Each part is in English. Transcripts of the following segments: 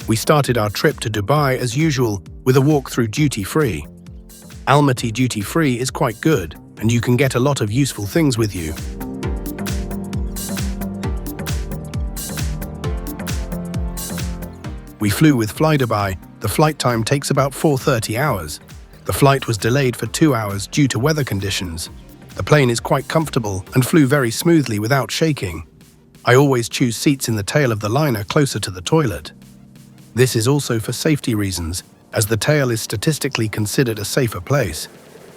We started our trip to Dubai as usual with a walk through duty-free. Almaty duty-free is quite good, and you can get a lot of useful things with you. We flew with Flydubai. The flight time takes about 4:30 hours. The flight was delayed for 2 hours due to weather conditions. The plane is quite comfortable and flew very smoothly without shaking. I always choose seats in the tail of the liner closer to the toilet. This is also for safety reasons, as the tail is statistically considered a safer place,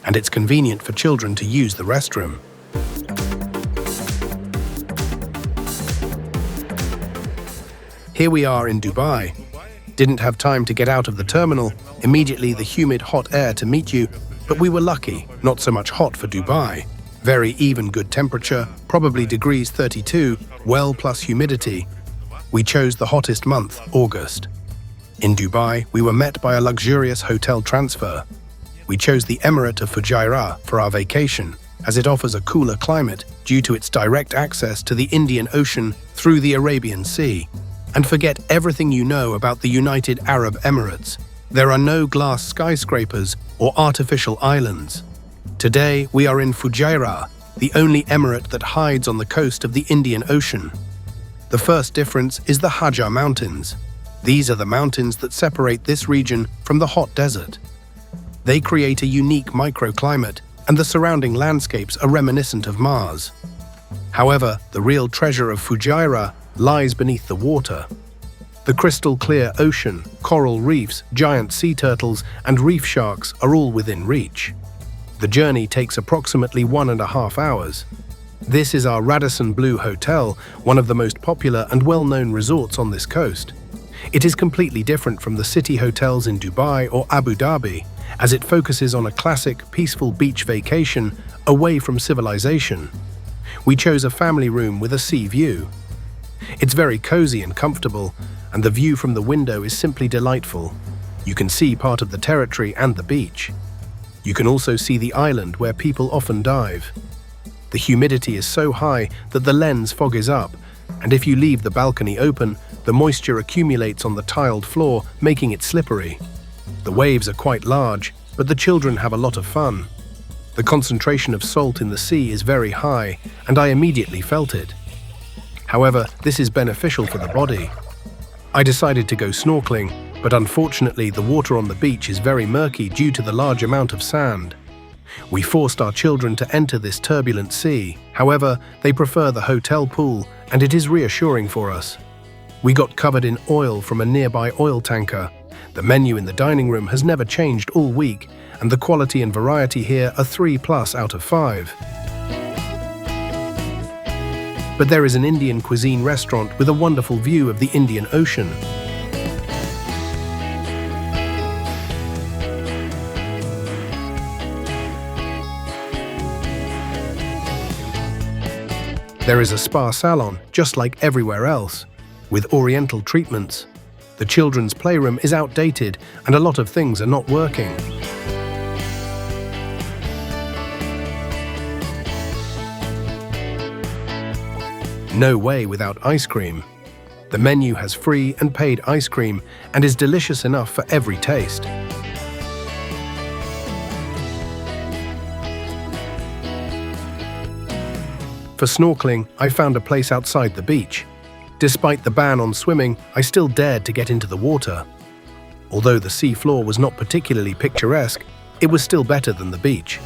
and it's convenient for children to use the restroom. Here we are in Dubai. Didn't have time to get out of the terminal, immediately the humid hot air to meet you, but we were lucky, not so much hot for Dubai. Very even good temperature, probably degrees 32, well plus humidity. We chose the hottest month, August. In Dubai, we were met by a luxurious hotel transfer. We chose the Emirate of Fujairah for our vacation, as it offers a cooler climate due to its direct access to the Indian Ocean through the Arabian Sea. And forget everything you know about the United Arab Emirates. There are no glass skyscrapers or artificial islands. Today, we are in Fujairah, the only emirate that hides on the coast of the Indian Ocean. The first difference is the Hajar Mountains. These are the mountains that separate this region from the hot desert. They create a unique microclimate, and the surrounding landscapes are reminiscent of Mars. However, the real treasure of Fujairah lies beneath the water. The crystal-clear ocean, coral reefs, giant sea turtles, and reef sharks are all within reach. The journey takes approximately 1.5 hours. This is our Radisson Blu Hotel, one of the most popular and well-known resorts on this coast. It is completely different from the city hotels in Dubai or Abu Dhabi, as it focuses on a classic, peaceful beach vacation away from civilization. We chose a family room with a sea view. It's very cozy and comfortable, and the view from the window is simply delightful. You can see part of the territory and the beach. You can also see the island where people often dive. The humidity is so high that the lens fogs up, and if you leave the balcony open, the moisture accumulates on the tiled floor, making it slippery. The waves are quite large, but the children have a lot of fun. The concentration of salt in the sea is very high, and I immediately felt it. However, this is beneficial for the body. I decided to go snorkeling, but unfortunately the water on the beach is very murky due to the large amount of sand. We forced our children to enter this turbulent sea. However, they prefer the hotel pool, and it is reassuring for us. We got covered in oil from a nearby oil tanker. The menu in the dining room has never changed all week, and the quality and variety here are 3+ out of 5. But there is an Indian cuisine restaurant with a wonderful view of the Indian Ocean. There is a spa salon, just like everywhere else, with oriental treatments. The children's playroom is outdated and a lot of things are not working. No way without ice cream. The menu has free and paid ice cream and is delicious enough for every taste. For snorkeling, I found a place outside the beach. Despite the ban on swimming, I still dared to get into the water. Although the sea floor was not particularly picturesque, it was still better than the beach.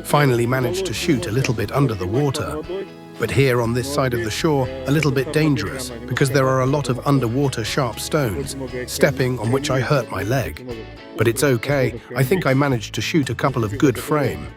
Finally managed to shoot a little bit under the water. But here on this side of the shore, a little bit dangerous because there are a lot of underwater sharp stones, stepping on which I hurt my leg. But it's okay, I think I managed to shoot a couple of good frames.